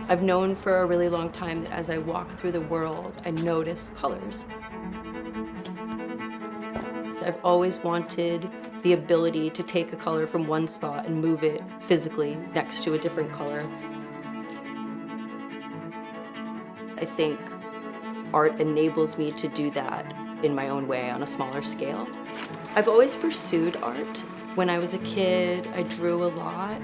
I've known for a really long time that as I walk through the world, I notice colors. I've always wanted the ability to take a color from one spot and move it physically next to a different color. I think art enables me to do that in my own way on a smaller scale. I've always pursued art. When I was a kid, I drew a lot.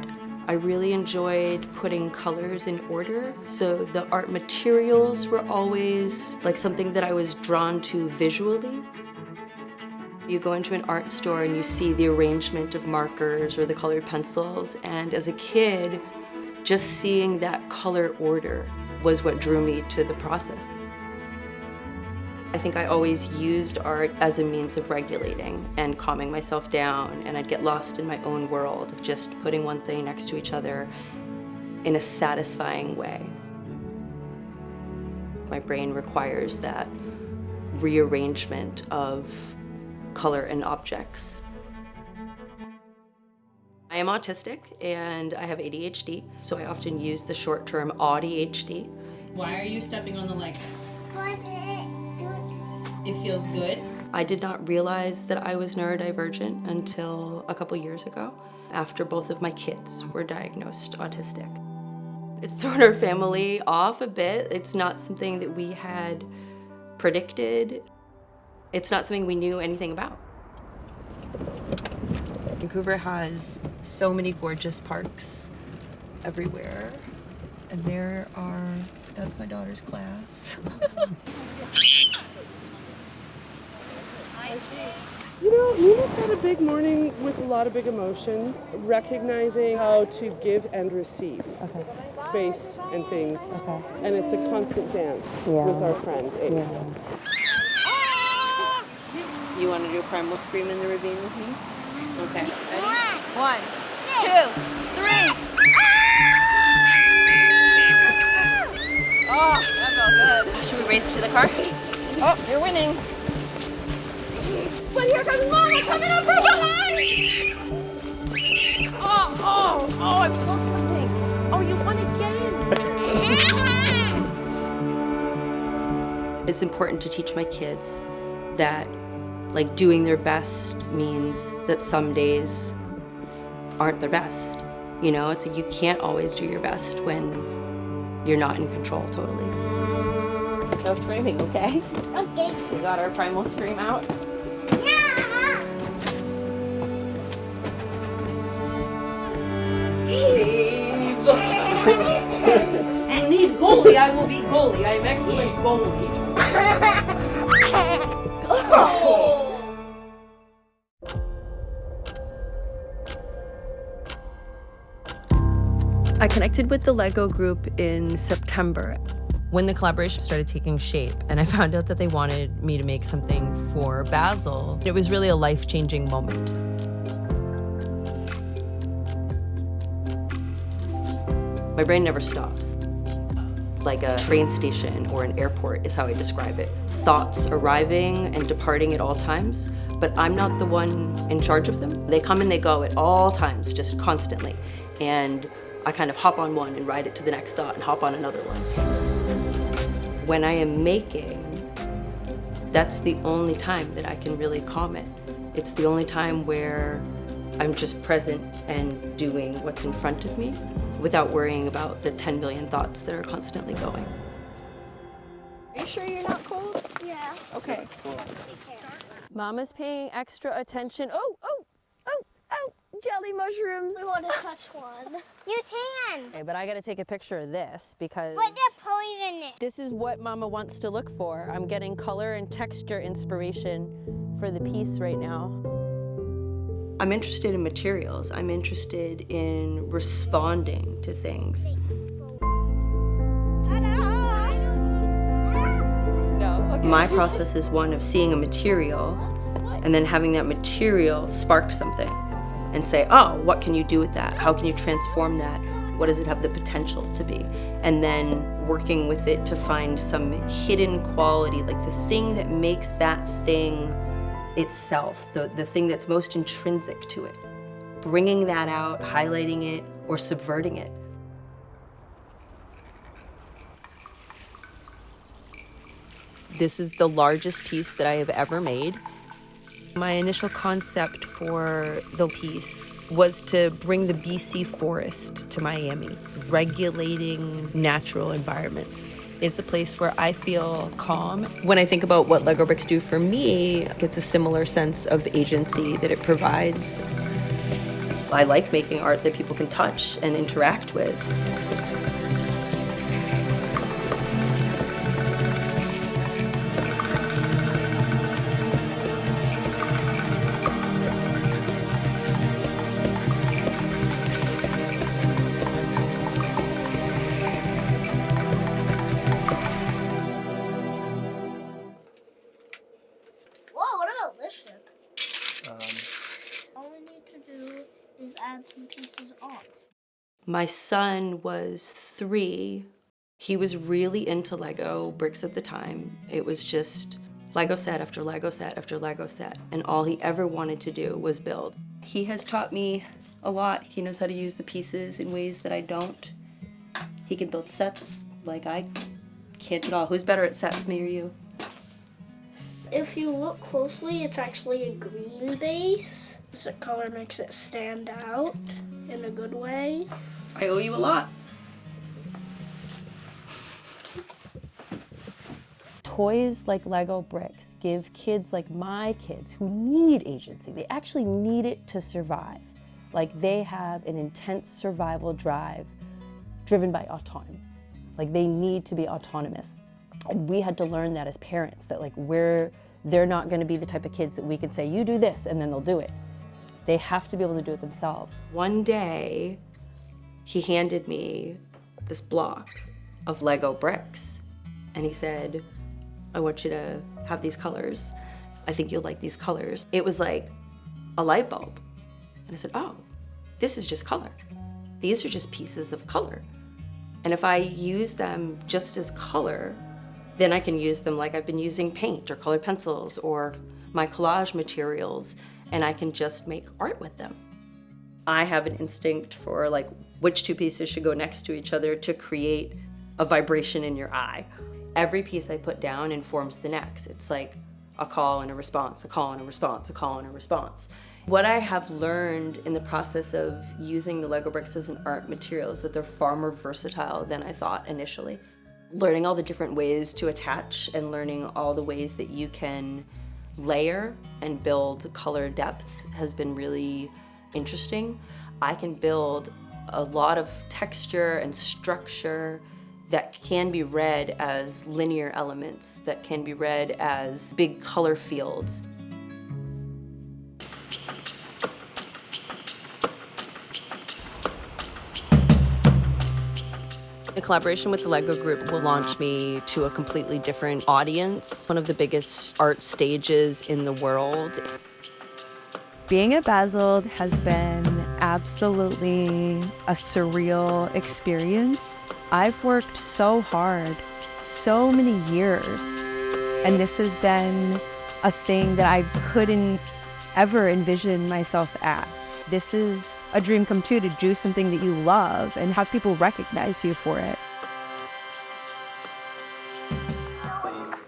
I really enjoyed putting colors in order, so the art materials were always like something that I was drawn to visually. You go into an art store and you see the arrangement of markers or the colored pencils, and as a kid, just seeing that color order was what drew me to the process. I think I always used art as a means of regulating and calming myself down, and I'd get lost in my own world of just putting one thing next to each other in a satisfying way. My brain requires that rearrangement of color and objects. I am autistic and I have ADHD, so I often use the short term AUDHD. Why are you stepping on the leg? It feels good. I did not realize that I was neurodivergent until a couple years ago, after both of my kids were diagnosed autistic. It's thrown our family off a bit. It's not something that we had predicted. It's not something we knew anything about. Vancouver has so many gorgeous parks everywhere. And that's my daughter's class. You know, Nina's had a big morning with a lot of big emotions, recognizing how to give and receive space and things. And it's a constant dance with our friend, Amy. You want to do a primal scream in the ravine with me? Okay. Ready? 1, 2, 3. Oh, that felt good. Should we race to the car? Oh, you're winning. But here comes Mama coming up from behind! Oh, I broke something. Oh, you won again. It's important to teach my kids that like doing their best means that some days aren't their best. You know, it's like you can't always do your best when you're not in control totally. No screaming, okay? Okay. We got our primal scream out. Dave! You need goalie, I will be goalie. I am excellent goalie. Oh. I connected with the Lego group in September. When the collaboration started taking shape and I found out that they wanted me to make something for Basel, it was really a life-changing moment. My brain never stops. Like a train station or an airport is how I describe it. Thoughts arriving and departing at all times, but I'm not the one in charge of them. They come and they go at all times, just constantly. And I kind of hop on one and ride it to the next thought and hop on another one. When I am making, that's the only time that I can really calm it. It's the only time where I'm just present and doing what's in front of me without worrying about the 10 million thoughts that are constantly going. Are you sure you're not cold? Yeah. Okay. Mama's paying extra attention. Oh, jelly mushrooms. We want to touch one. You can. Okay, but I gotta take a picture of this because But they're poison it. this is what Mama wants to look for. I'm getting color and texture inspiration for the piece right now. I'm interested in materials. I'm interested in responding to things. No, okay. My process is one of seeing a material and then having that material spark something and say, oh, what can you do with that? How can you transform that? What does it have the potential to be? And then working with it to find some hidden quality, like the thing that makes that thing itself, the thing that's most intrinsic to it. Bringing that out, highlighting it, or subverting it. This is the largest piece that I have ever made. My initial concept for the piece was to bring the BC forest to Miami. Regulating natural environments is a place where I feel calm. When I think about what Lego bricks do for me, it's a similar sense of agency that it provides. I like making art that people can touch and interact with. Whoa, what about this ship? All we need to do is add some pieces on. My son was 3. He was really into Lego bricks at the time. It was just Lego set after Lego set after Lego set, and all he ever wanted to do was build. He has taught me a lot. He knows how to use the pieces in ways that I don't. He can build sets like I can't at all. Who's better at sets, me or you? If you look closely, it's actually a green base. The color makes it stand out in a good way. I owe you a lot. Toys like Lego bricks give kids like my kids who need agency, they actually need it to survive. Like they have an intense survival drive driven by autonomy. Like they need to be autonomous. And we had to learn that as parents, that like they're not gonna be the type of kids that we could say, you do this, and then they'll do it. They have to be able to do it themselves. One day, he handed me this block of Lego bricks, and he said, I want you to have these colors. I think you'll like these colors. It was like a light bulb. And I said, oh, this is just color. These are just pieces of color. And if I use them just as color, then I can use them like I've been using paint or colored pencils or my collage materials, and I can just make art with them. I have an instinct for like which 2 pieces should go next to each other to create a vibration in your eye. Every piece I put down informs the next. It's like a call and a response, a call and a response, a call and a response. What I have learned in the process of using the Lego bricks as an art material is that they're far more versatile than I thought initially. Learning all the different ways to attach and learning all the ways that you can layer and build color depth has been really interesting. I can build a lot of texture and structure that can be read as linear elements, that can be read as big color fields. The collaboration with the Lego Group will launch me to a completely different audience, one of the biggest art stages in the world. Being at Basel has been absolutely a surreal experience. I've worked so hard, so many years, and this has been a thing that I couldn't ever envision myself at. This is a dream come true, to do something that you love and have people recognize you for it.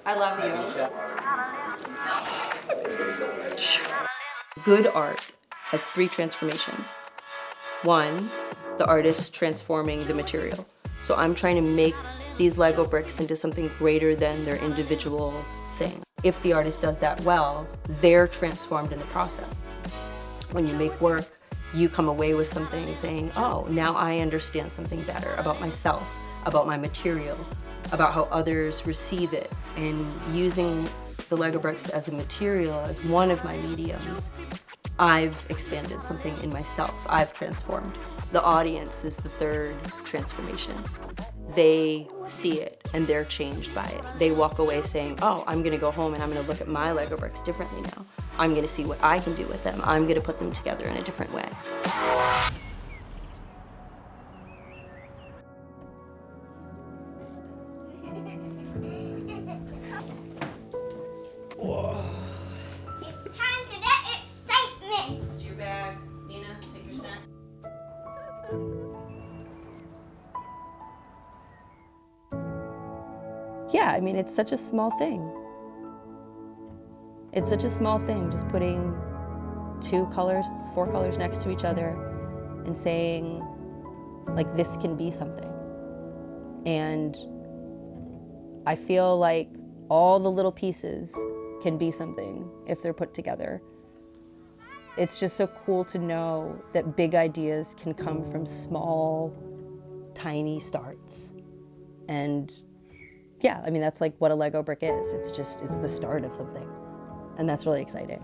I love you. I miss them so much. Good art has 3 transformations. 1, the artist transforming the material. So I'm trying to make these Lego bricks into something greater than their individual thing. If the artist does that well, they're transformed in the process. When you make work, you come away with something saying, oh, now I understand something better about myself, about my material, about how others receive it. And using the Lego bricks as a material, as one of my mediums, I've expanded something in myself. I've transformed. The audience is the 3rd transformation. They see it and they're changed by it. They walk away saying, oh, I'm gonna go home and I'm gonna look at my Lego bricks differently now. I'm gonna see what I can do with them. I'm gonna put them together in a different way. He's yeah, I mean, it's such a small thing. It's such a small thing, just putting 2 colors, 4 colors next to each other and saying, like, this can be something. And I feel like all the little pieces can be something if they're put together. It's just so cool to know that big ideas can come from small, tiny starts. And yeah, I mean, that's like what a Lego brick is. It's the start of something. And that's really exciting.